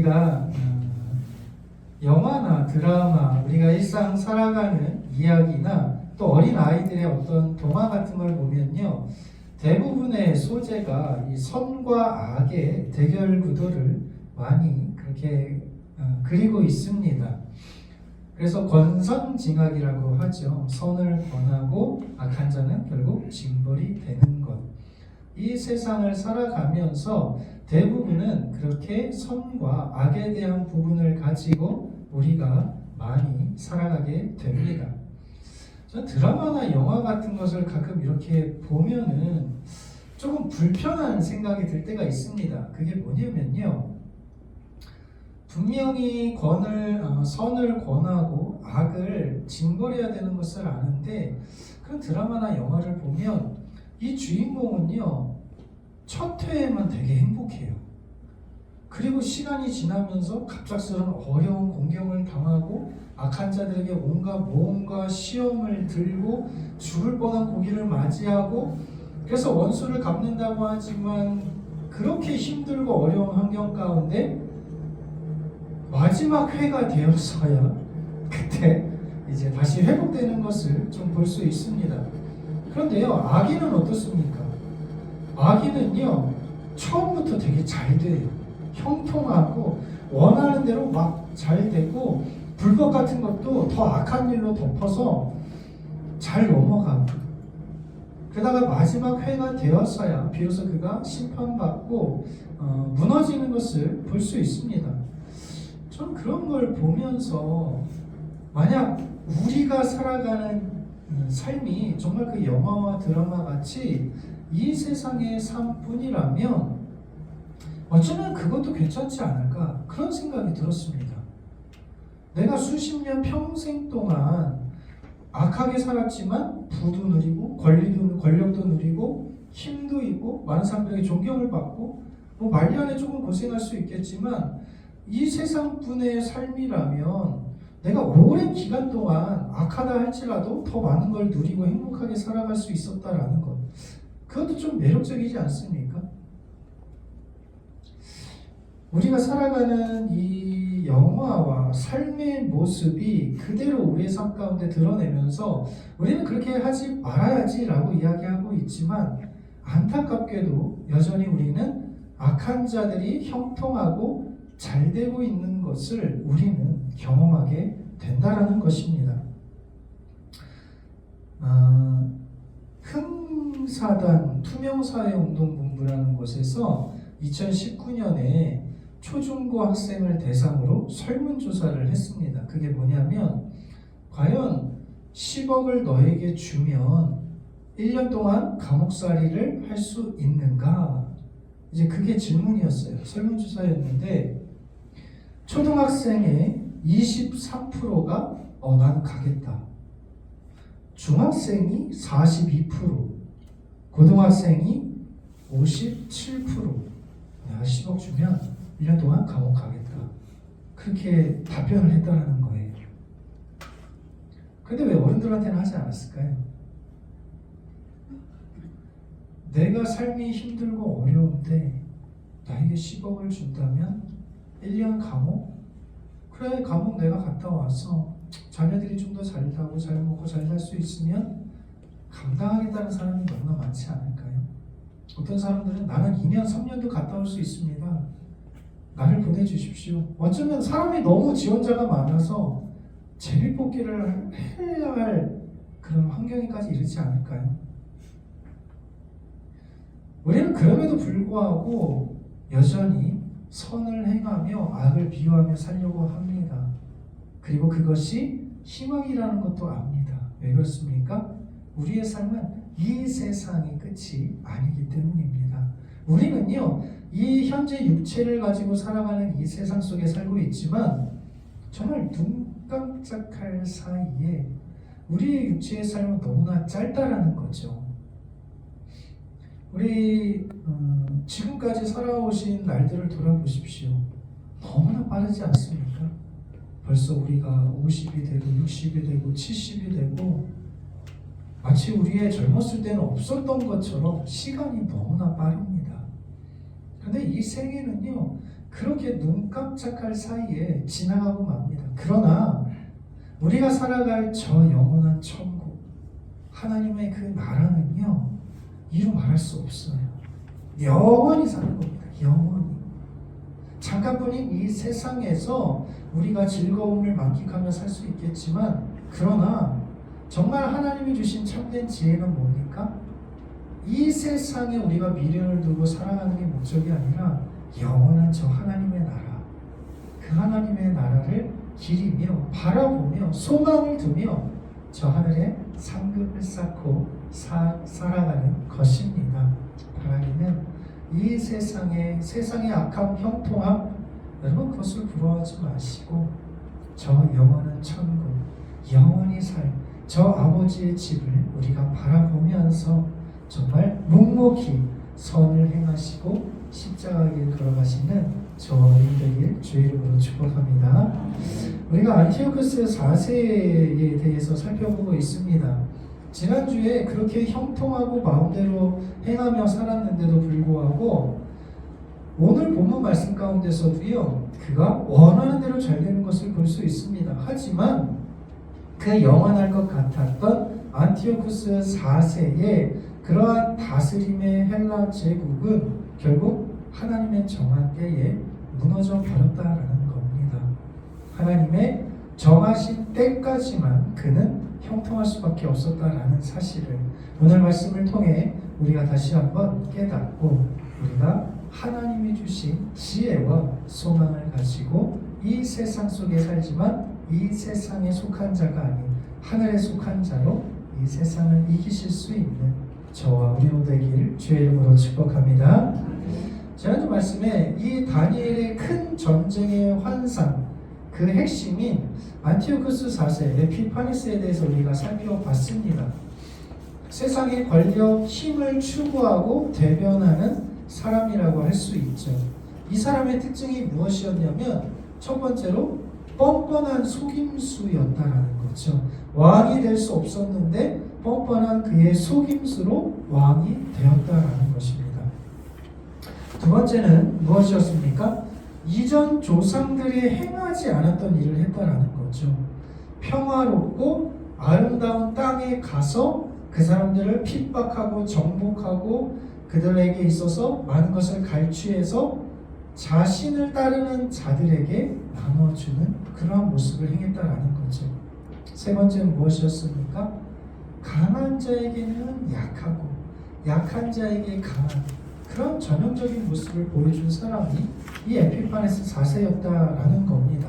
우리가 영화나 드라마, 우리가 일상 살아가는 이야기나 또 어린 아이들의 어떤 동화 같은 걸 보면요, 대부분의 소재가 이 선과 악의 대결 구도를 많이 그렇게 그리고 있습니다. 그래서 권선징악이라고 하죠. 선을 권하고 악한 자는 결국 징벌이 되는 것. 이 세상을 살아가면서 대부분은 그렇게 선과 악에 대한 부분을 가지고 우리가 많이 살아가게 됩니다. 전 드라마나 영화 같은 것을 가끔 이렇게 보면은 조금 불편한 생각이 들 때가 있습니다. 그게 뭐냐면요, 분명히 선을 권하고 악을 징벌해야 되는 것을 아는데, 그런 드라마나 영화를 보면 이 주인공은요, 첫 회에만 되게 행복해요. 그리고 시간이 지나면서 갑작스러운 어려운 공경을 당하고 악한 자들에게 온갖 모험과 시험을 들고 죽을 뻔한 고기를 맞이하고, 그래서 원수를 갚는다고 하지만 그렇게 힘들고 어려운 환경 가운데 마지막 회가 되었어야 그때 이제 다시 회복되는 것을 좀 볼 수 있습니다. 그런데요, 악인은 어떻습니까? 악인은요, 처음부터 되게 잘 돼요. 형통하고 원하는 대로 막 잘 되고, 불법 같은 것도 더 악한 일로 덮어서 잘 넘어가고, 그러다가 마지막 회가 되었어야 비로소 그가 심판받고 무너지는 것을 볼 수 있습니다. 전 그런 걸 보면서, 만약 우리가 살아가는 삶이 정말 그 영화와 드라마 같이 이 세상의 삶뿐이라면 어쩌면 그것도 괜찮지 않을까, 그런 생각이 들었습니다. 내가 수십 년 평생 동안 악하게 살았지만 부도 누리고 권력도 누리고 힘도 있고 많은 사람들에게 존경을 받고 뭐 말년에 조금 고생할 수 있겠지만, 이 세상뿐의 삶이라면 내가 오랜 기간 동안 악하다 할지라도 더 많은 걸 누리고 행복하게 살아갈 수 있었다라는 것, 그것도 좀 매력적이지 않습니까? 우리가 살아가는 이 영화와 삶의 모습이 그대로 우리의 삶 가운데 드러내면서 우리는 그렇게 하지 말아야지라고 이야기하고 있지만, 안타깝게도 여전히 우리는 악한 자들이 형통하고 잘 되고 있는 것을 우리는 경험하게 된다라는 것입니다. 흥사단 투명사회운동본부라는 곳에서 2019년에 초중고 학생을 대상으로 설문조사를 했습니다. 그게 뭐냐면, 과연 10억을 너에게 주면 1년 동안 감옥살이를 할 수 있는가? 이제 그게 질문이었어요. 설문조사였는데 초등학생의 23%가 난 가겠다. 중학생이 42%, 고등학생이 57%. 내가 10억 주면 1년 동안 감옥 가겠다. 그렇게 답변을 했다는 거예요. 근데 왜 어른들한테는 하지 않았을까요? 내가 삶이 힘들고 어려운데 나에게 10억을 준다면 1년 감옥? 그래, 감옥 내가 갔다 와서 자녀들이 좀 더 잘 살고 잘 먹고 잘 살 수 있으면 감당하겠다는 사람이 너무나 많지 않을까요? 어떤 사람들은 나는 2년, 3년도 갔다 올 수 있습니다. 나를 보내주십시오. 어쩌면 사람이 너무 지원자가 많아서 제비뽑기를 해야 할 그런 환경에까지 이르지 않을까요? 우리는 그럼에도 불구하고 여전히 선을 행하며 악을 비유하며 살려고 합니다. 그리고 그것이 희망이라는 것도 압니다. 왜 그렇습니까? 우리의 삶은 이 세상의 끝이 아니기 때문입니다. 우리는요, 이 현재 육체를 가지고 살아가는 이 세상 속에 살고 있지만, 정말 눈 깜짝할 사이에 우리의 육체의 삶은 너무나 짧다라는 거죠. 우리 지금까지 살아오신 날들을 돌아보십시오. 너무나 빠르지 않습니까? 벌써 우리가 50이 되고 60이 되고 70이 되고, 마치 우리의 젊었을 때는 없었던 것처럼 시간이 너무나 빠릅니다. 그런데 이 생애는요 그렇게 눈 깜짝할 사이에 지나가고 맙니다. 그러나 우리가 살아갈 저 영원한 천국, 하나님의 그 나라는요 이루 말할 수 없어요. 영원히 사는 겁니다. 영원히. 잠깐뿐인 이 세상에서 우리가 즐거움을 만끽하며 살 수 있겠지만, 그러나 정말 하나님이 주신 참된 지혜는 뭡니까? 이 세상에 우리가 미련을 두고 살아가는 게 목적이 아니라 영원한 저 하나님의 나라, 그 하나님의 나라를 기리며 바라보며 소망을 두며 저 하늘에 상급을 쌓고 살아가는 것입니다. 바라기는 이 세상의 악함, 형통함, 여러분 그것을 부러워하지 마시고 저 영원한 천국, 영원히 살 저 아버지의 집을 우리가 바라보면서 정말 묵묵히 선을 행하시고 십자가 길 걸어가시는 저와 우리 되길 주의 이름으로 축복합니다. 우리가 안티오쿠스 4세에 대해서 살펴보고 있습니다. 지난주에 그렇게 형통하고 마음대로 행하며 살았는데도 불구하고 오늘 본문 말씀 가운데서도요 그가 원하는 대로 잘 되는 것을 볼 수 있습니다. 하지만 그 영원할 것 같았던 안티오쿠스 4세의 그러한 다스림의 헬라 제국은 결국 하나님의 정한 때에 무너져 버렸다라는 겁니다. 하나님의 정하신 때까지만 그는 형통할 수밖에 없었다라는 사실을 오늘 말씀을 통해 우리가 다시 한번 깨닫고 우리가 하나님이 주신 지혜와 소망을 가지고 이 세상 속에 살지만 이 세상에 속한 자가 아닌 하늘에 속한 자로 이 세상을 이기실 수 있는 저와 우리 되기를 주의 이름으로 축복합니다. 지난주 말씀에 이 다니엘의 큰 전쟁의 환상, 그 핵심인 안티오쿠스 4세 에피파네스에 대해서 우리가 살펴봤습니다. 세상의 권력, 힘을 추구하고 대변하는 사람이라고 할 수 있죠. 이 사람의 특징이 무엇이었냐면 첫 번째로 뻔뻔한 속임수였다라는 거죠. 왕이 될 수 없었는데 뻔뻔한 그의 속임수로 왕이 되었다라는 것입니다. 두 번째는 무엇이었습니까? 이전 조상들이 행하지 않았던 일을 했다라는 거죠. 평화롭고 아름다운 땅에 가서 그 사람들을 핍박하고 정복하고 그들에게 있어서 많은 것을 갈취해서 자신을 따르는 자들에게 나눠주는 그러한 모습을 행했다라는 거죠. 세 번째는 무엇이었습니까? 강한 자에게는 약하고 약한 자에게 강한 그런 전형적인 모습을 보여준 사람이 이 에피파네스 4세였다라는 겁니다.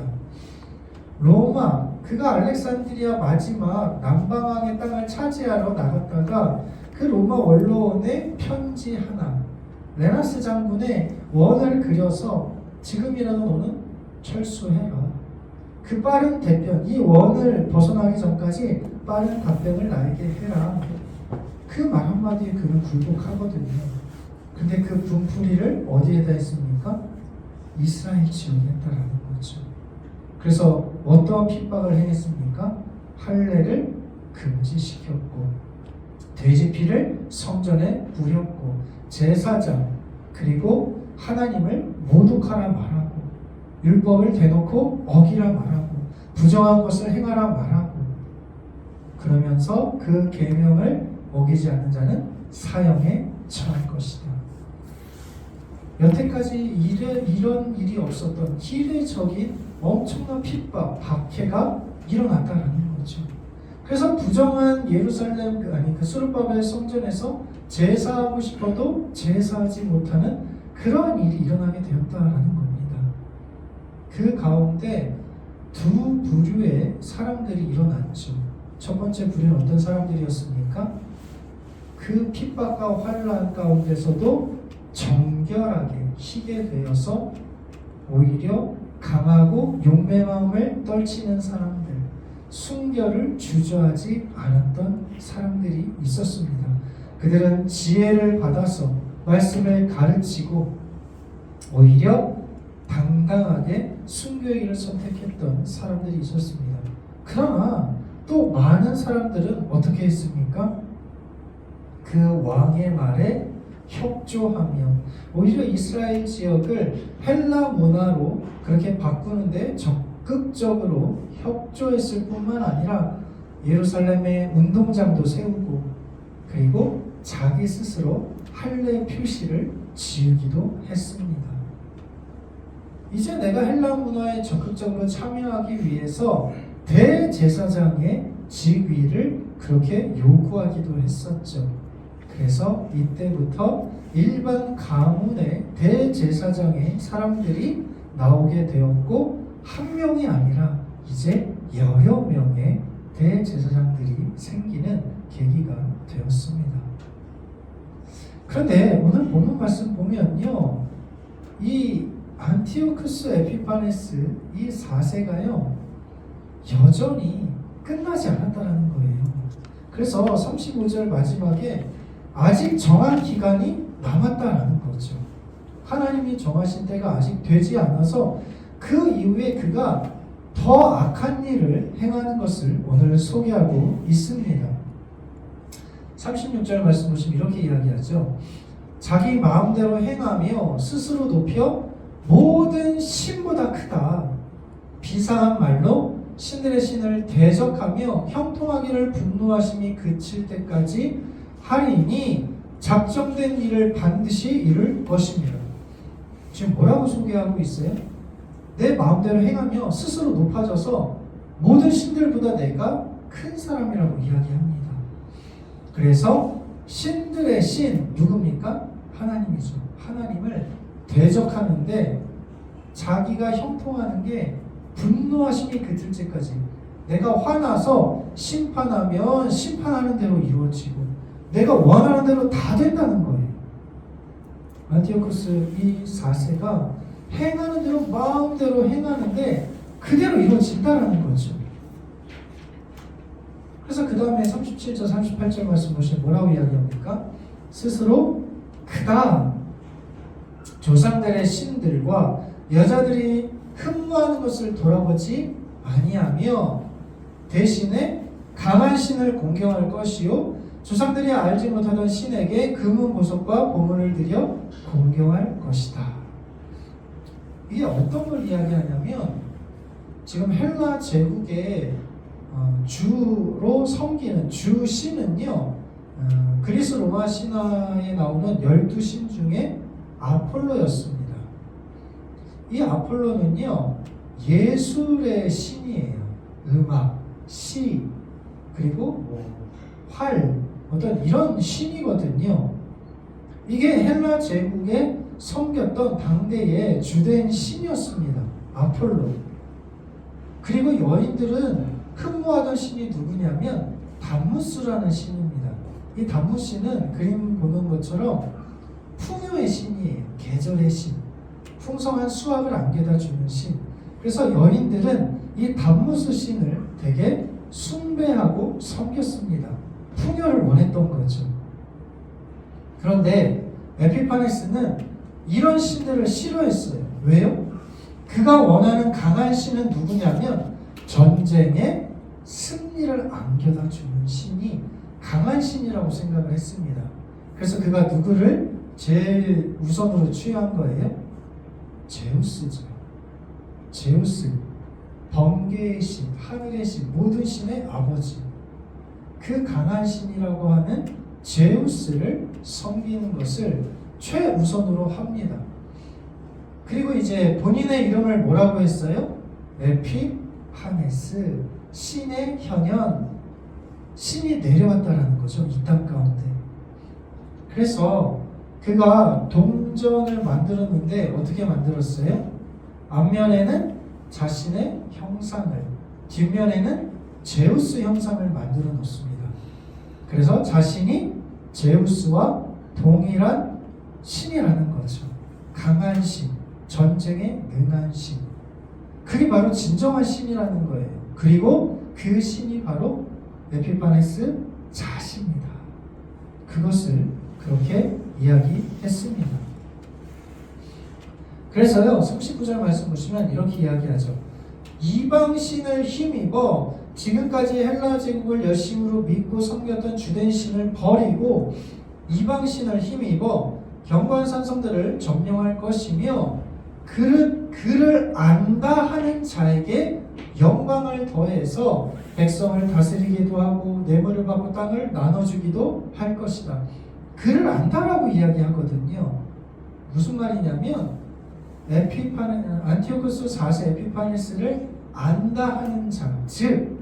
로마, 그가 알렉산드리아 마지막 남방왕의 땅을 차지하러 나갔다가 그 로마 원로원의 편지 하나, 레나스 장군의 원을 그려서 지금이라도 너는 철수해라. 그 빠른 대변, 이 원을 벗어나기 전까지 빠른 답변을 나에게 해라. 그 말 한마디에 그는 굴복하거든요. 근데 그 분풀이를 어디에다 했습니까? 이스라엘 지역에 했다라는 거죠. 그래서 어떠한 핍박을 행했습니까? 할례를 금지시켰고 돼지피를 성전에 뿌렸고 제사장 그리고 하나님을 모독하라 말하고 율법을 대놓고 어기라 말하고 부정한 것을 행하라 말하고 그러면서 그 계명을 어기지 않는 자는 사형에 처할 것이다. 여태까지 이런 일이 없었던 이례적인 엄청난 핍박, 박해가 일어났다는 거죠. 그래서 부정한 예루살렘 그 스룹바벨 성전에서 제사하고 싶어도 제사하지 못하는 그러한 일이 일어나게 되었다라는 겁니다. 그 가운데 두 부류의 사람들이 일어났죠. 첫 번째 부류는 어떤 사람들이었습니까? 그 핍박과 환난 가운데서도 정결하게 희게 되어서 오히려 강하고 용맹 마음을 떨치는 사람들, 순결을 주저하지 않았던 사람들이 있었습니다. 그들은 지혜를 받아서 말씀을 가르치고 오히려 당당하게 순교의 길을 선택했던 사람들이 있었습니다. 그러나 또 많은 사람들은 어떻게 했습니까? 그 왕의 말에 협조하며 오히려 이스라엘 지역을 헬라 문화로 그렇게 바꾸는데 적극적으로 협조했을 뿐만 아니라 예루살렘에 운동장도 세우고 그리고 자기 스스로 할례 표시를 지우기도 했습니다. 이제 내가 헬라 문화에 적극적으로 참여하기 위해서 대제사장의 직위를 그렇게 요구하기도 했었죠. 그래서 이때부터 일반 가문의 대제사장의 사람들이 나오게 되었고 한 명이 아니라 이제 여러 명의 대제사장들이 생기는 계기가 되었습니다. 그런데 오늘 본문 말씀 보면요, 이 안티오쿠스 에피파네스 이 4세가요 여전히 끝나지 않았다는 거예요. 그래서 35절 마지막에 아직 정한 기간이 남았다라는 거죠. 하나님이 정하신 때가 아직 되지 않아서 그 이후에 그가 더 악한 일을 행하는 것을 오늘 소개하고 있습니다. 36절 말씀 보시면 이렇게 이야기하죠. 자기 마음대로 행하며 스스로 높여 모든 신보다 크다. 비상한 말로 신들의 신을 대적하며 형통하기를 분노하심이 그칠 때까지 하리니 작정된 일을 반드시 이룰 것입니다. 지금 뭐라고 소개하고 있어요? 내 마음대로 행하며 스스로 높아져서 모든 신들보다 내가 큰 사람이라고 이야기합니다. 그래서 신들의 신 누굽니까? 하나님이죠. 하나님을 대적하는데 자기가 형통하는 게 분노하심이 그칠 때까지 내가 화나서 심판하면 심판하는 대로 이루어지고 내가 원하는 대로 다 된다는 거예요. 안티오쿠스 이 4세가 행하는 대로 마음대로 행하는데 그대로 이루어진다는 거죠. 그래서 그 다음에 37절 38절 말씀 보시면 뭐라고 이야기합니까? 스스로 크다. 조상들의 신들과 여자들이 흠모하는 것을 돌아보지 아니하며 대신에 강한 신을 공경할 것이요 조상들이 알지 못하던 신에게 금은 보석과 보물을 들여 공경할 것이다. 이게 어떤 걸 이야기하냐면 지금 헬라 제국의 주로 섬기는 주 신은요 그리스 로마 신화에 나오는 12신 중에 아폴로였습니다. 이 아폴로는요 예술의 신이에요. 음악, 시, 그리고 활, 어떤 이런 신이거든요. 이게 헬라 제국에 섬겼던 당대의 주된 신이었습니다. 아폴로. 그리고 여인들은 흠모하던 신이 누구냐면 담무스라는 신입니다. 이 담무스는 그림 보는 것처럼 풍요의 신이에요. 계절의 신. 풍성한 수확을 안겨다 주는 신. 그래서 여인들은 이 담무스 신을 되게 숭배하고 섬겼습니다. 풍요를 원했던 거죠. 그런데 에피파네스는 이런 신들을 싫어했어요. 왜요? 그가 원하는 강한 신은 누구냐면 전쟁에 승리를 안겨다 주는 신이 강한 신이라고 생각을 했습니다. 그래서 그가 누구를 제일 우선으로 취한 거예요? 제우스죠. 제우스, 번개의 신, 하늘의 신, 모든 신의 아버지. 그 강한 신이라고 하는 제우스를 섬기는 것을 최우선으로 합니다. 그리고 이제 본인의 이름을 뭐라고 했어요? 에피파네스, 신의 현현, 신이 내려왔다라는 거죠. 이 땅 가운데. 그래서 그가 동전을 만들었는데 어떻게 만들었어요? 앞면에는 자신의 형상을, 뒷면에는 제우스 형상을 만들어 놓습니다. 그래서 자신이 제우스와 동일한 신이라는 거죠. 강한 신, 전쟁에 능한 신. 그게 바로 진정한 신이라는 거예요. 그리고 그 신이 바로 에피파네스 자신입니다. 그것을 그렇게 이야기했습니다. 그래서요 39절 말씀 보시면 이렇게 이야기하죠. 이방신을 힘입어 지금까지 헬라 제국을 열심으로 믿고 섬겼던 주된 신을 버리고 이방신을 힘입어 견고한 산성들을 점령할 것이며 그를 안다 하는 자에게 영광을 더해서 백성을 다스리기도 하고 뇌물을 받고 땅을 나눠주기도 할 것이다. 그를 안다라고 이야기하거든요. 무슨 말이냐면 안티오쿠스 4세 에피파네스를 안다 하는 자, 즉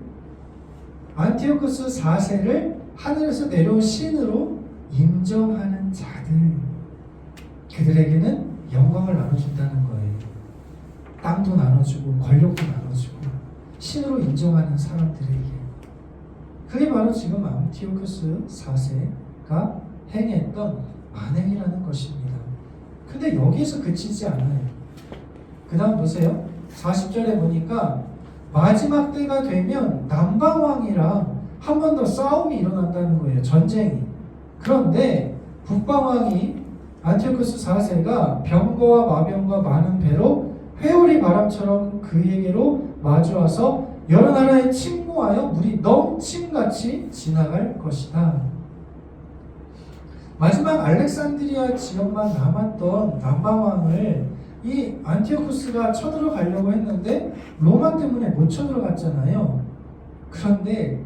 안티오쿠스 4세를 하늘에서 내려온 신으로 인정하는 자들, 그들에게는 영광을 나눠준다는 거예요. 땅도 나눠주고 권력도 나눠주고 신으로 인정하는 사람들에게. 그게 바로 지금 안티오쿠스 4세가 행했던 만행이라는 것입니다. 근데 여기서 그치지 않아요. 그 다음 보세요. 40절에 보니까 마지막 때가 되면 남방왕이랑 한 번 더 싸움이 일어난다는 거예요. 전쟁이. 그런데 북방왕이 안티오쿠스 4세가 병거와 마병과 많은 배로 회오리 바람처럼 그에게로 마주와서 여러 나라에 침공하여 물이 넘침같이 지나갈 것이다. 마지막 알렉산드리아 지역만 남았던 남방왕을 이 안티오쿠스가 쳐들어가려고 했는데 로마 때문에 못 쳐들어갔잖아요. 그런데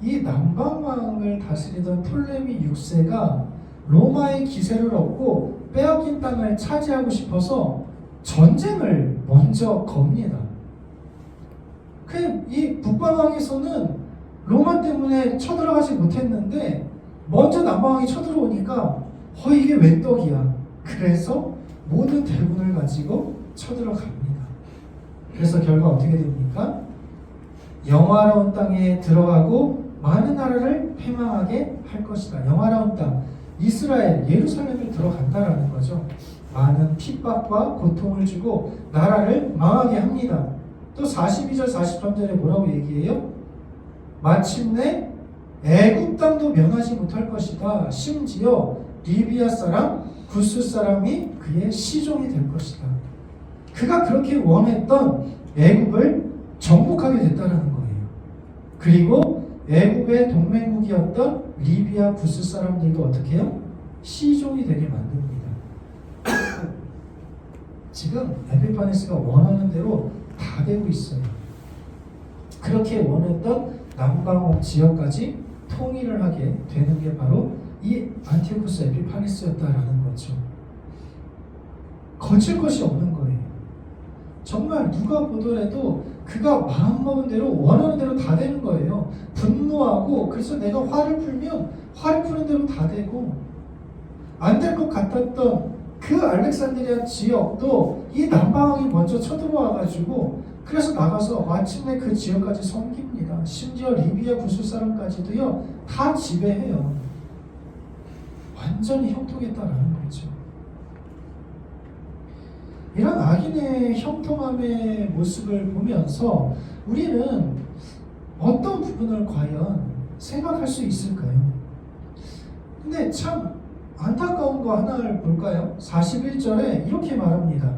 이 남방왕을 다스리던 톨레미 6세가 로마의 기세를 얻고 빼앗긴 땅을 차지하고 싶어서 전쟁을 먼저 겁니다. 이 북방왕에서는 로마 때문에 쳐들어가지 못했는데 먼저 남방왕이 쳐들어오니까 이게 웬 떡이야. 그래서 모든 대군을 가지고 쳐들어갑니다. 그래서 결과 어떻게 됩니까? 영화로운 땅에 들어가고 많은 나라를 패망하게 할 것이다. 영화로운 땅, 이스라엘, 예루살렘을 들어간다라는 거죠. 많은 핍박과 고통을 주고 나라를 망하게 합니다. 또 42절 43절에 뭐라고 얘기해요? 마침내 애굽 땅도 면하지 못할 것이다. 심지어 리비아 사람, 구스 사람이 그의 시종이 될 것이다. 그가 그렇게 원했던 애굽을 정복하게 됐다는 거예요. 그리고 애굽의 동맹국이었던 리비아 구스 사람들도 어떻게 해요? 시종이 되게 만듭니다. 지금 에피파네스가 원하는 대로 다 되고 있어요. 그렇게 원했던 남방옥 지역까지 통일을 하게 되는 게 바로 이 안티오쿠스 에피파네스였다라는 거죠. 거칠 것이 없는 거예요. 정말 누가 보더라도 그가 마음먹은 대로 원하는 대로 다 되는 거예요. 분노하고 그래서 내가 화를 풀면 화를 푸는 대로 다 되고, 안 될 것 같았던 그 알렉산드리아 지역도 이 남방왕이 먼저 쳐들어와가지고 그래서 나가서 마침내 그 지역까지 섬깁니다. 심지어 리비아 구스 사람까지도요 다 지배해요. 완전히 형통했다라는 거죠. 이런 악인의 형통함의 모습을 보면서 우리는 어떤 부분을 과연 생각할 수 있을까요? 근데 참 안타까운 거 하나를 볼까요? 41절에 이렇게 말합니다.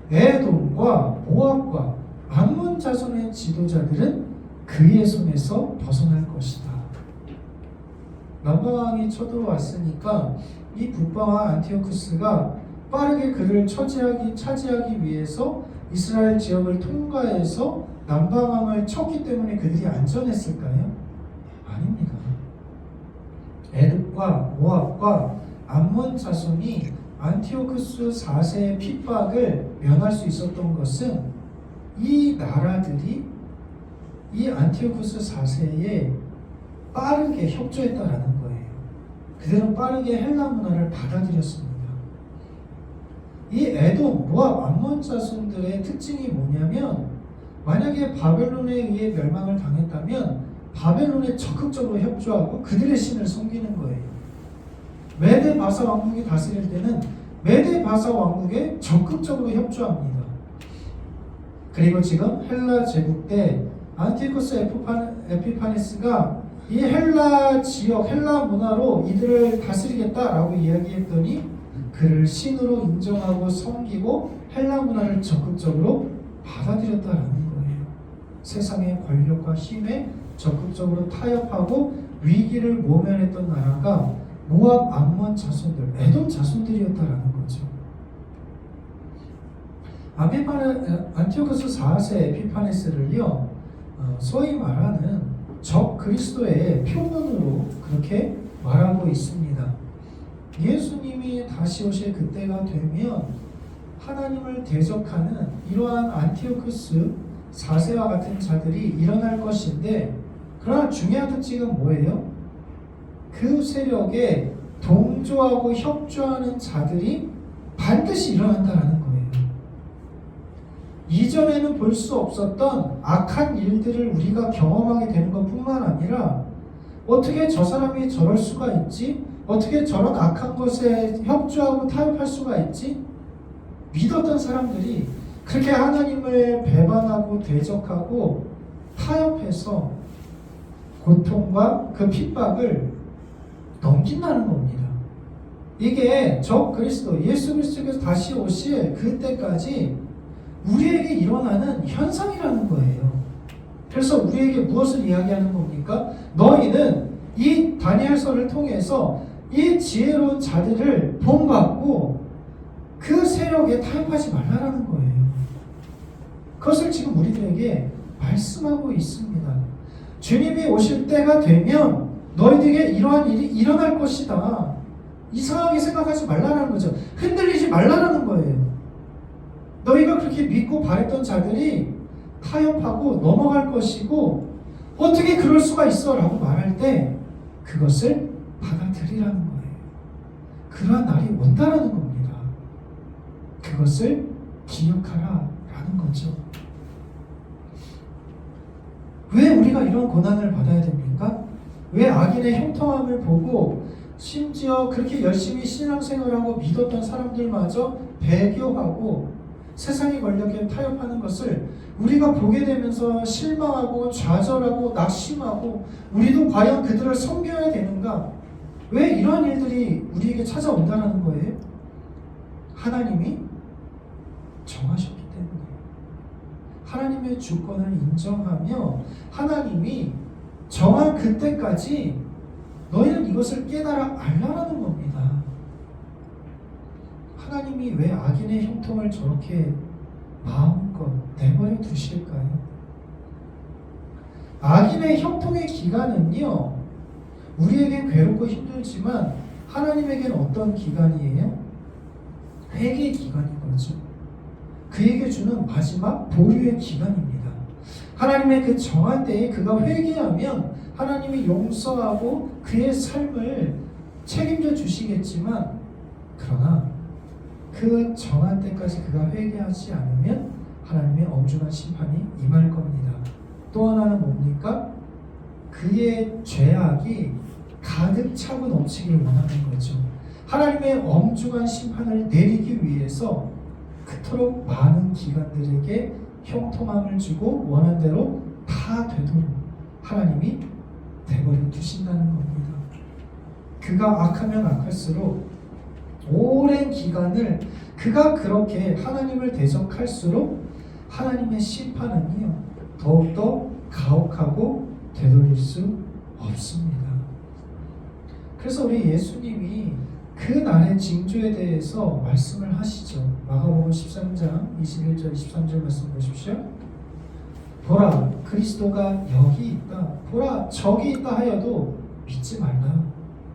에돔과 모압과 암몬 자손의 지도자들은 그의 손에서 벗어날 것이다. 남방왕이 쳐들어왔으니까 이 북방왕 안티오쿠스가 빠르게 그를 차지하기 위해서 이스라엘 지역을 통과해서 남방왕을 쳤기 때문에 그들이 안전했을까요? 아닙니다. 에돔과 모압과 암몬 자손이 안티오쿠스 4세의 핍박을 면할 수 있었던 것은 이 나라들이 이 안티오쿠스 4세에 빠르게 협조했다라는 거예요. 그들은 빠르게 헬라 문화를 받아들였습니다. 이 에돔, 모압, 암몬 자손들의 특징이 뭐냐면 만약에 바벨론에 의해 멸망을 당했다면 바벨론에 적극적으로 협조하고 그들의 신을 섬기는 거예요. 메데 바사 왕국이 다스릴 때는 메데 바사 왕국에 적극적으로 협조합니다. 그리고 지금 헬라 제국 때 안티오쿠스 에피파네스가 이 헬라 지역, 헬라 문화로 이들을 다스리겠다라고 이야기했더니 그를 신으로 인정하고 섬기고 헬라 문화를 적극적으로 받아들였다라는 거예요. 세상의 권력과 힘에 적극적으로 타협하고 위기를 모면했던 나라가 모압, 암몬 자손들, 에돔 자손들이었다라는 거죠. 안티오쿠스 4세 에피파네스를요, 소위 말하는 적 그리스도의 표본으로 그렇게 말하고 있습니다. 예수님이 다시 오실 그때가 되면 하나님을 대적하는 이러한 안티오쿠스 4세와 같은 자들이 일어날 것인데, 그러나 중요한 특징은 뭐예요? 그 세력에 동조하고 협조하는 자들이 반드시 일어난다라는 거예요. 이전에는 볼 수 없었던 악한 일들을 우리가 경험하게 되는 것뿐만 아니라, 어떻게 저 사람이 저럴 수가 있지? 어떻게 저런 악한 것에 협조하고 타협할 수가 있지? 믿었던 사람들이 그렇게 하나님을 배반하고 대적하고 타협해서 고통과 그 핍박을 넘긴다는 겁니다. 이게 적 그리스도, 예수 그리스도께서 다시 오실 그때까지 우리에게 일어나는 현상이라는 거예요. 그래서 우리에게 무엇을 이야기하는 겁니까? 너희는 이 다니엘서를 통해서 이 지혜로운 자들을 본받고 그 세력에 타협하지 말라라는 거예요. 그것을 지금 우리들에게 말씀하고 있습니다. 주님이 오실 때가 되면 너희들에게 이러한 일이 일어날 것이다. 이상하게 생각하지 말라라는 거죠. 흔들리지 말라라는 거예요. 너희가 그렇게 믿고 바랬던 자들이 타협하고 넘어갈 것이고, 어떻게 그럴 수가 있어? 라고 말할 때 그것을 받아들이라는 거예요. 그러한 날이 온다라는 겁니다. 그것을 기억하라 라는 거죠. 왜 우리가 이런 고난을 받아야 됩니까? 왜 악인의 형통함을 보고 심지어 그렇게 열심히 신앙생활하고 믿었던 사람들마저 배교하고 세상의 권력에 타협하는 것을 우리가 보게 되면서 실망하고 좌절하고 낙심하고, 우리도 과연 그들을 섬겨야 되는가? 왜 이러한 일들이 우리에게 찾아온다는 거예요? 하나님이 정하셨기 때문에, 하나님의 주권을 인정하며 하나님이 정한 그때까지 너희는 이것을 깨달아 알라라는 겁니다. 하나님이 왜 악인의 형통을 저렇게 마음껏 내버려 두실까요? 악인의 형통의 기간은요, 우리에게 괴롭고 힘들지만 하나님에게는 어떤 기간이에요? 회개의 기간인 거죠. 그에게 주는 마지막 보류의 기간입니다. 하나님의 그 정한 때에 그가 회개하면 하나님이 용서하고 그의 삶을 책임져 주시겠지만, 그러나 그 정한 때까지 그가 회개하지 않으면 하나님의 엄중한 심판이 임할 겁니다. 또 하나는 뭡니까? 그의 죄악이 가득 차고 넘치기를 원하는 거죠. 하나님의 엄중한 심판을 내리기 위해서 그토록 많은 기관들에게 형통함을 주고 원한 대로 다 되도록 하나님이 내버려 두신다는 겁니다. 그가 악하면 악할수록 오랜 기간을 그가 그렇게 하나님을 대적할수록 하나님의 심판은요, 더욱더 가혹하고 되돌릴 수 없습니다. 그래서 우리 예수님이 그 날의 징조에 대해서 말씀을 하시죠. 마가복음 13장 21절 23절 말씀 보십시오. 보라, 그리스도가 여기 있다, 보라, 저기 있다 하여도 믿지 말라.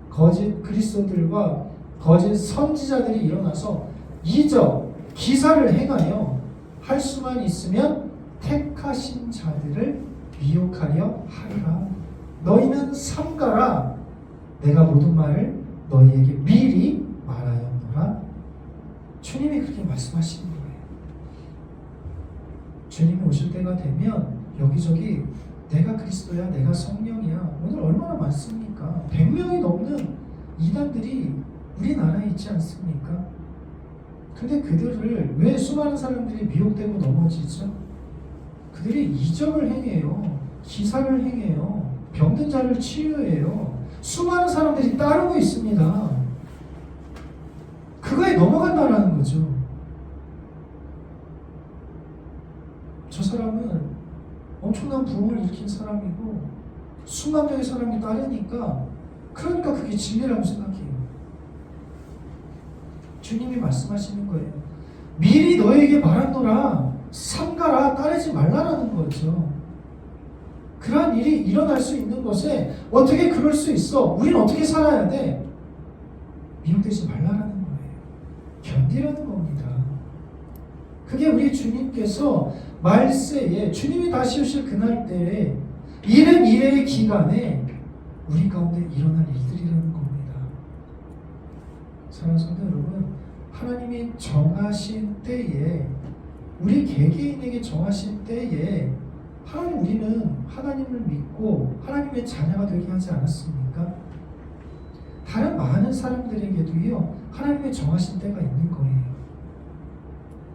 거짓 그리스도들과 거짓 선지자들이 일어나서 이적 기사를 행하여 할 수만 있으면 택하신 자들을 미혹하려 하리라. 너희는 삼가라. 내가 모든 말을 너희에게 미리 말하였노라. 주님이 그렇게 말씀하시는 거예요. 주님이 오실 때가 되면 여기저기 내가 그리스도야, 내가 성령이야, 오늘 얼마나 많습니까? 100명이 넘는 이단들이 우리나라에 있지 않습니까? 근데 그들을 왜 수많은 사람들이 미혹되고 넘어지죠? 그들이 이적을 행해요. 기사를 행해요. 병든 자를 치유해요. 수많은 사람들이 따르고 있습니다. 그거에 넘어간다라는 거죠. 저 사람은 엄청난 부흥을 일으킨 사람이고 수만 명의 사람이 따르니까, 그러니까 그게 진리라고 생각해요. 주님이 말씀하시는 거예요. 미리 너에게 말하노라, 삼가라, 따르지 말라라는 거죠. 그러한 일이 일어날 수 있는 것에 어떻게 그럴 수 있어? 우리는 어떻게 살아야 돼? 미혹되지 말라라는 거예요. 견디라는 겁니다. 그게 우리 주님께서 말세에 주님이 다시 오실 그날 때에 이른 이래의 기간에 우리 가운데 일어날 일들이라는 겁니다. 사랑하는 성도 여러분, 하나님이 정하신 때에, 우리 개개인에게 정하신 때에 우리는 하나님을 믿고 하나님의 자녀가 되게 하지 않았습니까? 다른 많은 사람들에게도요, 하나님의 정하신 때가 있는 거예요.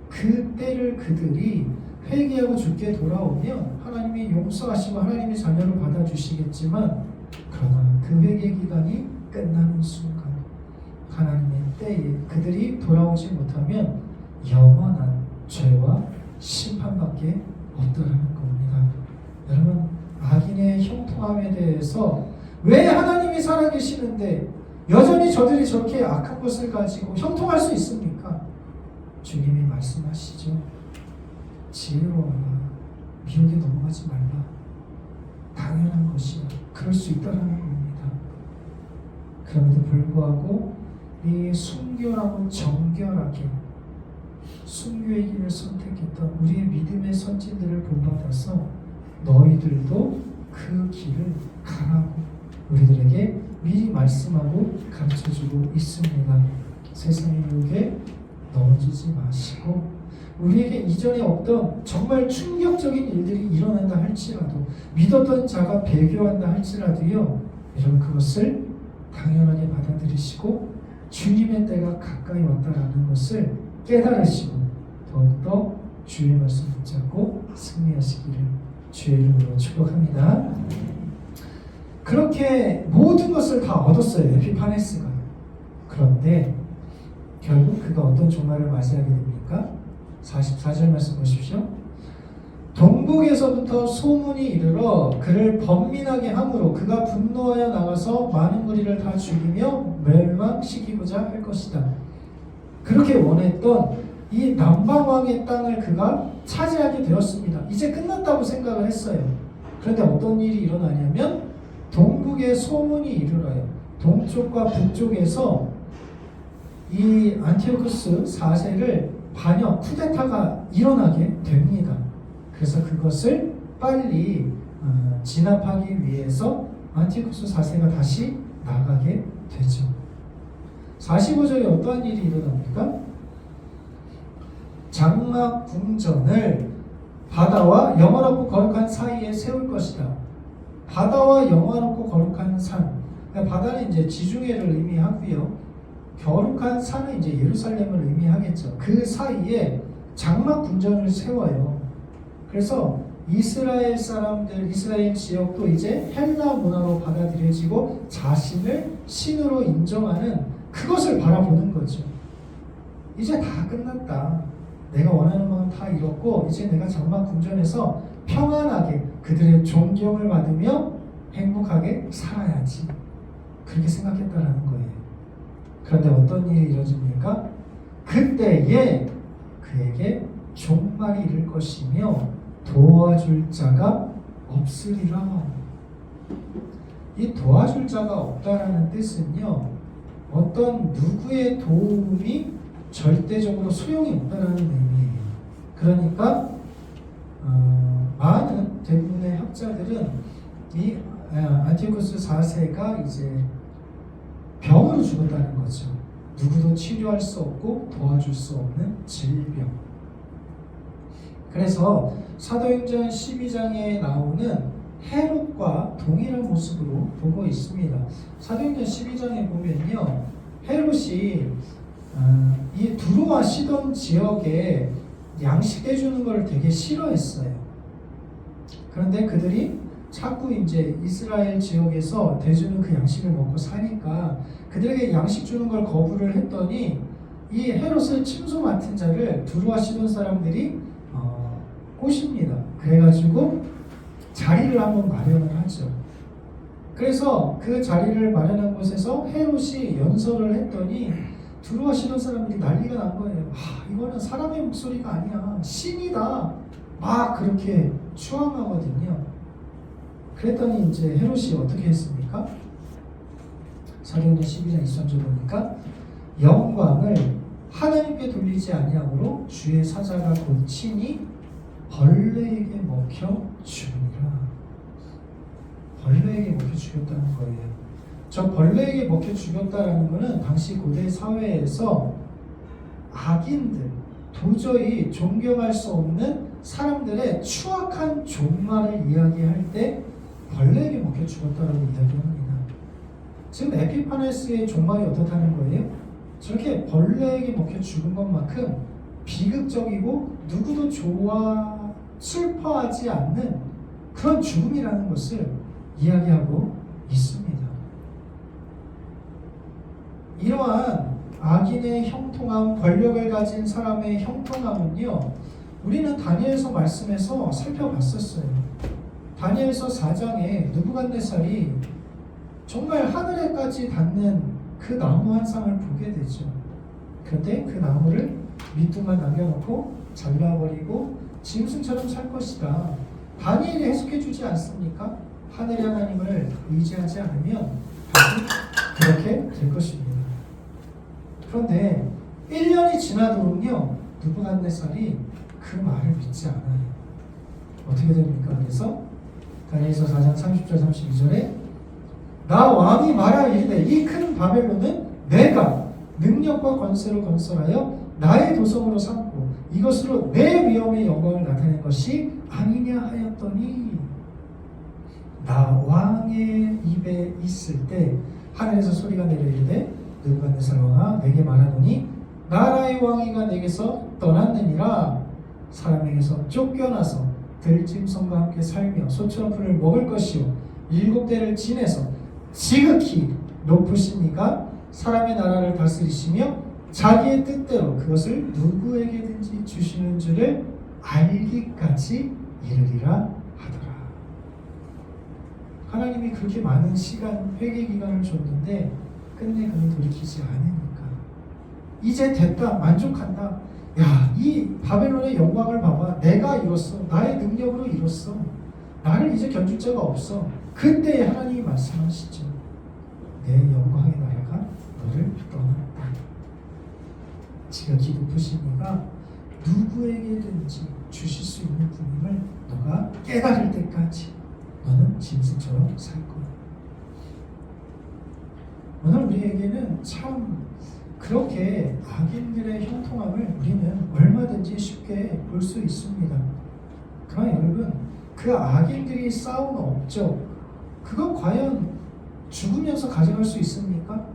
그 때를 그들이 회개하고 주께 돌아오면 하나님이 용서하시고 하나님의 자녀로 받아주시겠지만, 그러나 그 회개 기간이 끝나는 순간 하나님의 때에 그들이 돌아오지 못하면 영원한 죄와 심판밖에 없더라는 겁니다. 여러분, 악인의 형통함에 대해서 왜 하나님이 살아계시는데 여전히 저들이 저렇게 악한 것을 가지고 형통할 수 있습니까? 주님이 말씀하시죠. 지혜로워라, 미혹에 넘어가지 말라. 당연한 것이야. 그럴 수 있다는 겁니다. 그럼에도 불구하고 이 순결하고 정결하게 순교의 길을 선택했던 우리의 믿음의 선진들을 본받아서 너희들도 그 길을 가라고 우리들에게 미리 말씀하고 가르쳐주고 있습니다. 세상의 유혹에 넘어지지 마시고, 우리에게 이전에 없던 정말 충격적인 일들이 일어난다 할지라도, 믿었던 자가 배교한다 할지라도요, 여러분 그것을 당연하게 받아들이시고 주님의 때가 가까이 왔다라는 것을 깨달으시고 더욱더 주의 말씀 붙잡고 승리하시기를 주의 이름으로 축복합니다. 그렇게 모든 것을 다 얻었어요, 에피파네스가. 그런데 결국 그가 어떤 종말을 맞이하게 됩니까? 44절 말씀 보십시오. 동북에서부터 소문이 이르러 그를 번민하게 함으로 그가 분노하여 나가서 많은 무리를 다 죽이며 멸망시키고자 할 것이다. 그렇게 원했던 이 남방왕의 땅을 그가 차지하게 되었습니다. 이제 끝났다고 생각을 했어요. 그런데 어떤 일이 일어나냐면 동북에 소문이 이르러요. 동쪽과 북쪽에서 이 안티오쿠스 4세를 반역, 쿠데타가 일어나게 됩니다. 그래서 그것을 빨리 진압하기 위해서 안티오쿠스 4세가 다시 나가게 되죠. 45절에 어떠한 일이 일어납니까? 장막 궁전을 바다와 영화롭고 거룩한 사이에 세울 것이다. 바다와 영화롭고 거룩한 산. 그러니까 바다는 이제 지중해를 의미하고요. 거룩한 산은 이제 예루살렘을 의미하겠죠. 그 사이에 장막 궁전을 세워요. 그래서 이스라엘 사람들, 이스라엘 지역도 이제 헬라 문화로 받아들여지고 자신을 신으로 인정하는 그것을 바라보는 거죠. 이제 다 끝났다. 내가 원하는 건 다 이뤘고 이제 내가 장막 궁전에서 평안하게 그들의 존경을 받으며 행복하게 살아야지. 그렇게 생각했다라는 거예요. 그런데 어떤 일이 이루어집니까? 그때에 그에게 종말이 이를 것이며 도와줄 자가 없으리라. 이 도와줄 자가 없다라는 뜻은요, 어떤 누구의 도움이 절대적으로 소용이 없다라는 의미예요. 그러니까 많은 대부분의 학자들은 이 안티오쿠스 4세가 이제 병으로 죽었다는 거죠. 누구도 치료할 수 없고 도와줄 수 없는 질병. 그래서 사도행전 12장에 나오는 헤롯과 동일한 모습으로 보고 있습니다. 사도행전 12장에 보면요, 헤롯이 이 두로와 시돈 지역에 양식해주는 걸 되게 싫어했어요. 그런데 그들이 자꾸 이제 이스라엘 지역에서 대주는 그 양식을 먹고 사니까 그들에게 양식 주는 걸 거부를 했더니 이 헤롯의 침소 맡은 자를 두로와 시돈 사람들이 꼬십니다. 그래가지고 자리를 한번 마련을 하죠. 그래서 그 자리를 마련한 곳에서 헤롯이 연설을 했더니 들어가시는 사람들이 난리가 난 거예요. 이거는 사람의 목소리가 아니야. 신이다. 막 그렇게 추앙하거든요. 그랬더니 이제 헤롯이 어떻게 했습니까? 사도행전 12장 23절 보니까 영광을 하나님께 돌리지 아니함으로 주의 사자가 곧 친히 벌레에게 먹혀 죽으니라. 벌레에게 먹혀 죽였다는 거예요. 저 벌레에게 먹혀 죽였다라는 것은 당시 고대 사회에서 악인들, 도저히 존경할 수 없는 사람들의 추악한 종말을 이야기할 때 벌레에게 먹혀 죽었다라고 이야기합니다. 지금 에피파네스의 종말이 어떻다는 거예요? 저렇게 벌레에게 먹혀 죽은 것만큼 비극적이고 누구도 슬퍼하지 않는 그런 죽음이라는 것을 이야기하고 있습니다. 이러한 악인의 형통함, 권력을 가진 사람의 형통함은요, 우리는 다니엘서 말씀에서 살펴봤었어요. 다니엘서 4장에 느부갓네살이 정말 하늘에까지 닿는 그 나무 한 쌍을 보게 되죠. 그런데 그 나무를 밑둥만 남겨놓고 잘라버리고 짐승처럼 살 것이다. 다니엘이 해석해주지 않습니까? 하늘의 하나님을 의지하지 않으면 다시 그렇게 될 것입니다. 그런데 1년이 지나도록요, 느부갓네살이 그 말을 믿지 않아요. 어떻게 됩니까? 그래서 다니엘서 4장 30절 32절에 나 왕이 말하 이르되 이 큰 바벨론은 내가 능력과 권세로 건설하여 나의 도성으로 삼고 이것으로 내 위엄의 영광을 나타낸 것이 아니냐 하였더니 나 왕의 입에 있을 때 하늘에서 소리가 내려 이르되 느부갓네살 왕아 내게 말하노니 나라의 왕위가 내게서 떠났느니라. 사람에게서 쫓겨나서 들짐승과 함께 살며 소처럼 풀을 먹을 것이요 7대를 지내서 지극히 높으신 이가 사람의 나라를 다스리시며 자기의 뜻대로 그것을 누구에게든지 주시는 줄을 알기까지 이르리라 하더라. 하나님이 그렇게 많은 시간, 회개 기간을 줬는데 끝내 그는 돌이키지 않으니까 이제 됐다, 만족한다. 야, 이 바벨론의 영광을 봐봐. 내가 이뤘어. 나의 능력으로 이뤘어. 나를 이제 견줄 자가 없어. 그때 하나님이 말씀하시죠. 내 영광의 나라가 너를 떠났다. 지극히 높으신 이가 누구에게든지 주실 수 있는 분임을 너가 깨달을 때까지 너는 짐승처럼 살 거야. 오늘 우리에게는 참 그렇게 악인들의 형통함을 우리는 얼마든지 쉽게 볼 수 있습니다. 그러나 여러분, 그 악인들이 쌓은 업적, 그거 과연 죽으면서 가져갈 수 있습니까?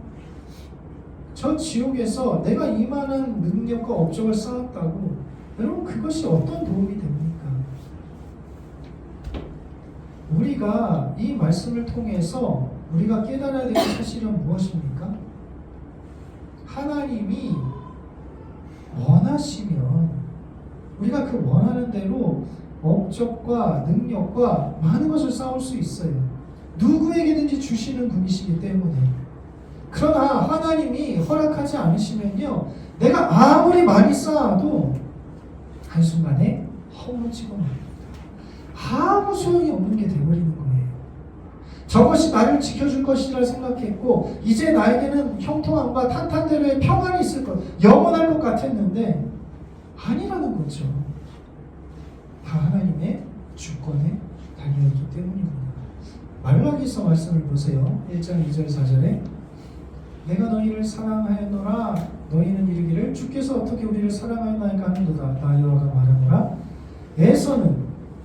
저 지옥에서 내가 이만한 능력과 업적을 쌓았다고 여러분 그것이 어떤 도움이 됩니까? 우리가 이 말씀을 통해서 우리가 깨달아야 될 사실은 무엇입니까? 하나님이 원하시면 우리가 그 원하는 대로 업적과 능력과 많은 것을 쌓을 수 있어요. 누구에게든지 주시는 분이시기 때문에. 그러나 하나님이 허락하지 않으시면요, 내가 아무리 많이 쌓아도 한순간에 허무지고 맙니다. 아무 소용이 없는 게 되어버리는 거예요. 저것이 나를 지켜줄 것이라 생각했고 이제 나에게는 형통함과 탄탄대로의 평안이 있을 것, 영원할 것 같았는데 아니라는 거죠. 다 하나님의 주권에 달려있기 때문입니다. 말라기서 말씀을 보세요. 1장 2절 4절에 내가 너희를 사랑하였노라 너희는 이르기를 주께서 어떻게 우리를 사랑하였나이까 하는도다. 나 여호와가 말하노라 에서는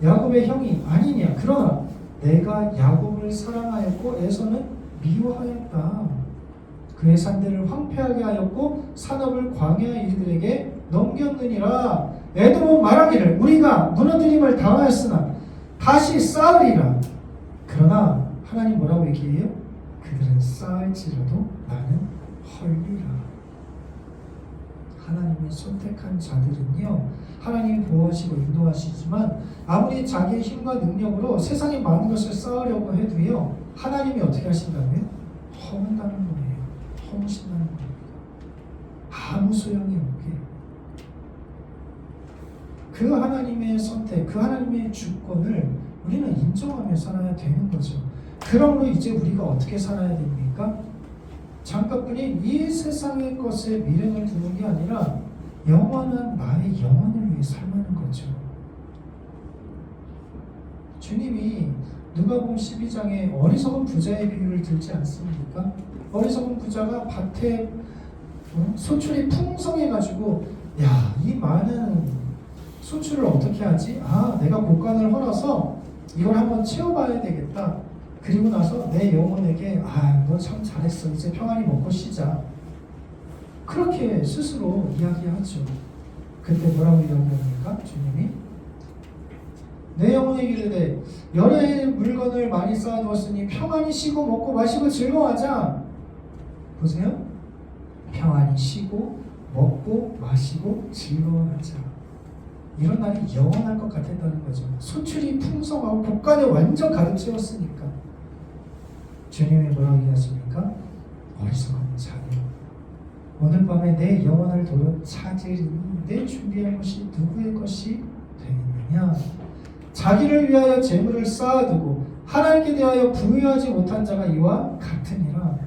야곱의 형이 아니냐. 그러나 내가 야곱을 사랑하였고 에서는 미워하였다. 그의 산들을 황폐하게 하였고 산업을 광야 이들에게 넘겼느니라. 에돔은 말하기를 우리가 무너뜨림을 당하였으나 다시 쌓으리라. 그러나 하나님 뭐라고 얘기해요? 그들은 쌓을지라도 나는 헐리라. 하나님이 선택한 자들은요, 하나님이 보호하시고 인도하시지만 아무리 자기의 힘과 능력으로 세상에 많은 것을 쌓으려고 해도요, 하나님이 어떻게 하신다고요? 허문다는 거예요. 허무신다는 거예요. 아무 소용이 없게 그 하나님의 선택, 그 하나님의 주권을 우리는 인정하며 살아야 되는 거죠. 그러므로 이제 우리가 어떻게 살아야 됩니까? 잠깐뿐인 이 세상의 것에 미련을 두는 게 아니라 영원한 나의 영혼을 위해 살라는 거죠. 주님이 누가복음 12장에 어리석은 부자의 비유를 들지 않습니까? 어리석은 부자가 밭에 소출이 풍성해가지고 야, 이 많은 소출을 어떻게 하지? 아, 내가 곡간을 헐어서 이걸 한번 채워봐야 되겠다. 그리고 나서 내 영혼에게 아, 너 참 잘했어. 이제 평안히 먹고 쉬자. 그렇게 스스로 이야기하죠. 그때 뭐라고 이야기합니까? 주님이 내 영혼에게 이르되 여러 해 물건을 많이 쌓아두었으니 평안히 쉬고 먹고 마시고 즐거워하자. 보세요. 평안히 쉬고 먹고 마시고 즐거워하자. 이런 날이 영원할 것 같았다는 거죠. 소출이 풍성하고 곡간에 완전 가득 채웠으니까. 주님이 뭐라고 얘기하십니까? 어리석은 자녀, 오늘 밤에 내 영혼을 도로 찾으리니 내 준비한 것이 누구의 것이 되겠느냐? 자기를 위하여 재물을 쌓아두고 하나님께 대하여 부유하지 못한 자가 이와 같으니라.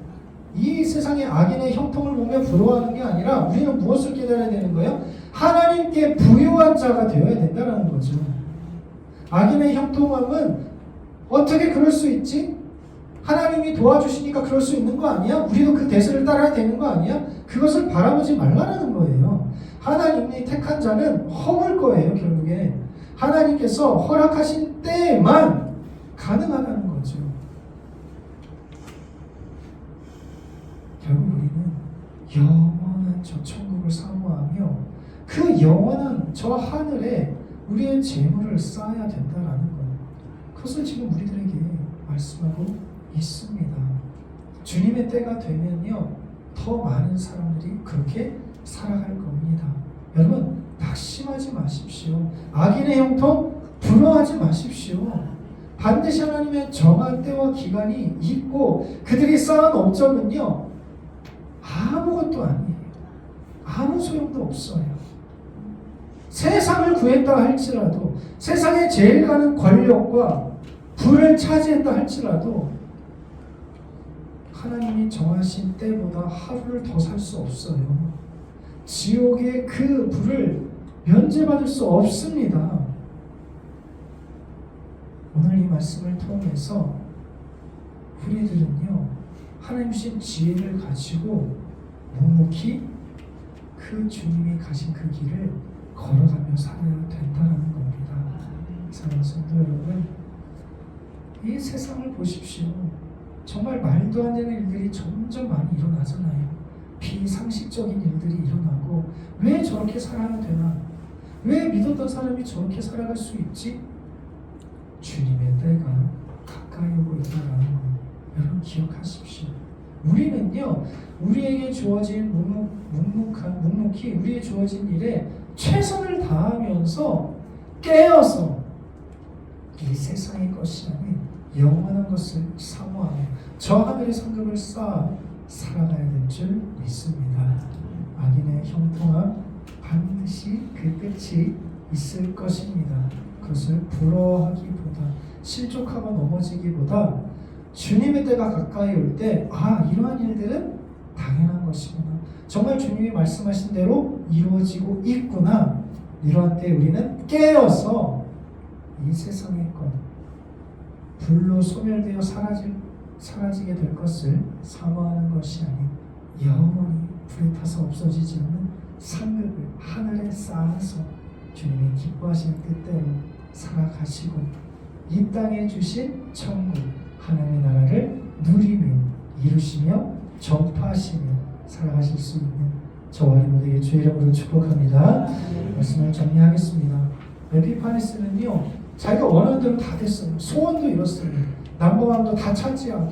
이 세상의 악인의 형통을 보며 부러워하는 게 아니라 우리는 무엇을 깨달아야 되는 거예요? 하나님께 부유한 자가 되어야 된다는 거죠. 악인의 형통함은 어떻게 그럴 수 있지? 하나님이 도와주시니까 그럴 수 있는 거 아니야? 우리도 그 대세를 따라야 되는 거 아니야? 그것을 바라보지 말라는 거예요. 하나님이 택한 자는 허물 거예요. 결국에 하나님께서 허락하신 때에만 가능하다는 거죠. 결국 우리는 영원한 저 천국을 사모하며 그 영원한 저 하늘에 우리의 재물을 쌓아야 된다라는 거예요. 그것을 지금 우리들에게 말씀하고 있습니다. 주님의 때가 되면요, 더 많은 사람들이 그렇게 살아갈 겁니다. 여러분, 낙심하지 마십시오. 악인의 형통 부러워하지 마십시오. 반드시 하나님의 정한 때와 기간이 있고 그들이 쌓은 업적은요, 아무것도 아니에요. 아무 소용도 없어요. 세상을 구했다 할지라도, 세상에 제일 가는 권력과 부를 차지했다 할지라도 하나님이 정하신 때보다 하루를 더 살 수 없어요. 지옥의 그 불을 면제받을 수 없습니다. 오늘 이 말씀을 통해서 우리들은요, 하나님 주신 지혜를 가지고 묵묵히 그 주님이 가신 그 길을 걸어가며 살아야 된다는 겁니다. 사랑하는 성도 여러분, 이 세상을 보십시오. 정말 말도 안 되는 일들이 점점 많이 일어나잖아요. 비상식적인 일들이 일어나고, 왜 저렇게 살아야 되나? 왜 믿었던 사람이 저렇게 살아갈 수 있지? 주님의 때가 가까이 오고 있다는 거 여러분 기억하십시오. 우리는요, 우리에게 주어진 묵묵히 우리에게 주어진 일에 최선을 다하면서 깨어서 이 세상의 것이 아닌 영원한 것을 사모하며 저 하늘의 상급을 쌓아 살아가야 될 줄 믿습니다. 악인의 형통함 반드시 그 끝이 있을 것입니다. 그것을 부러워하기보다, 실족하고 넘어지기보다 주님의 때가 가까이 올 때, 아, 이러한 일들은 당연한 것이구나, 정말 주님이 말씀하신 대로 이루어지고 있구나, 이러한 때 우리는 깨어서 이 세상의 것, 불로 소멸되어 사라지게 될 것을 사모하는 것이 아닌 영원히 불에 타서 없어지지 않는 상급을 하늘에 쌓아서 주님이 기뻐하시는 뜻대로 살아가시고 이 땅에 주신 천국 하나님의 나라를 누리며 이루시며 전파하시며 살아가실 수 있는 저와 여러분에게 주의 이름으로 축복합니다. 말씀을 정리하겠습니다. 에피파네스는요, 자기가 원하는 대로 다 됐어요. 소원도 이뤘어요. 남보함도 다 차지하고.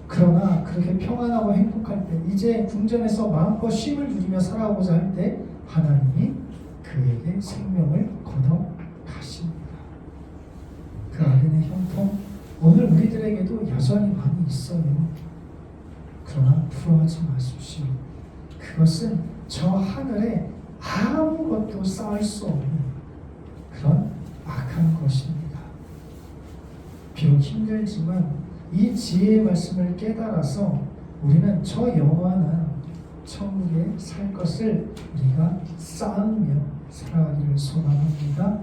그러나 그렇게 평안하고 행복할 때, 이제 궁전에서 마음껏 쉼을 누리며 살아가고자 할 때 하나님이 그에게 생명을 걷어 가십니다. 그 악인의 형통, 오늘 우리들에게도 여전히 많이 있어요. 그러나 부러워하지 마십시오. 그것은 저 하늘에 아무것도 쌓을 수 없는 그런 악한 것입니다. 비록 힘들지만 이 지혜의 말씀을 깨달아서 우리는 저 영원한 천국에 살 것을 우리가 쌓으며 살아가기를 소망합니다.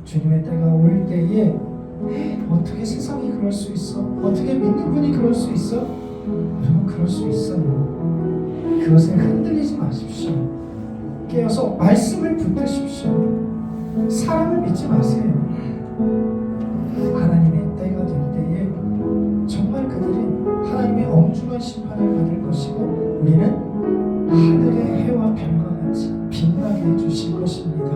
주님의 때가 올 때에 어떻게 세상이 그럴 수 있어? 어떻게 믿는 분이 그럴 수 있어? 여러분, 그럴 수 있어요. 그것에 흔들리지 마십시오. 깨어서 말씀을 붙드십시오. 사람을 믿지 마세요. 하나님의 때가 될 때에 정말 그들이 하나님의 엄중한 심판을 받을 것이고 우리는 하늘의 해와 별과 같이 빛나게 해주실 것입니다.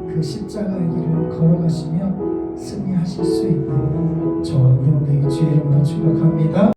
그 십자가의 길을 걸어가시며 승리하실 수 있는 저와 우리 모두의 주의 이름으로 축복합니다.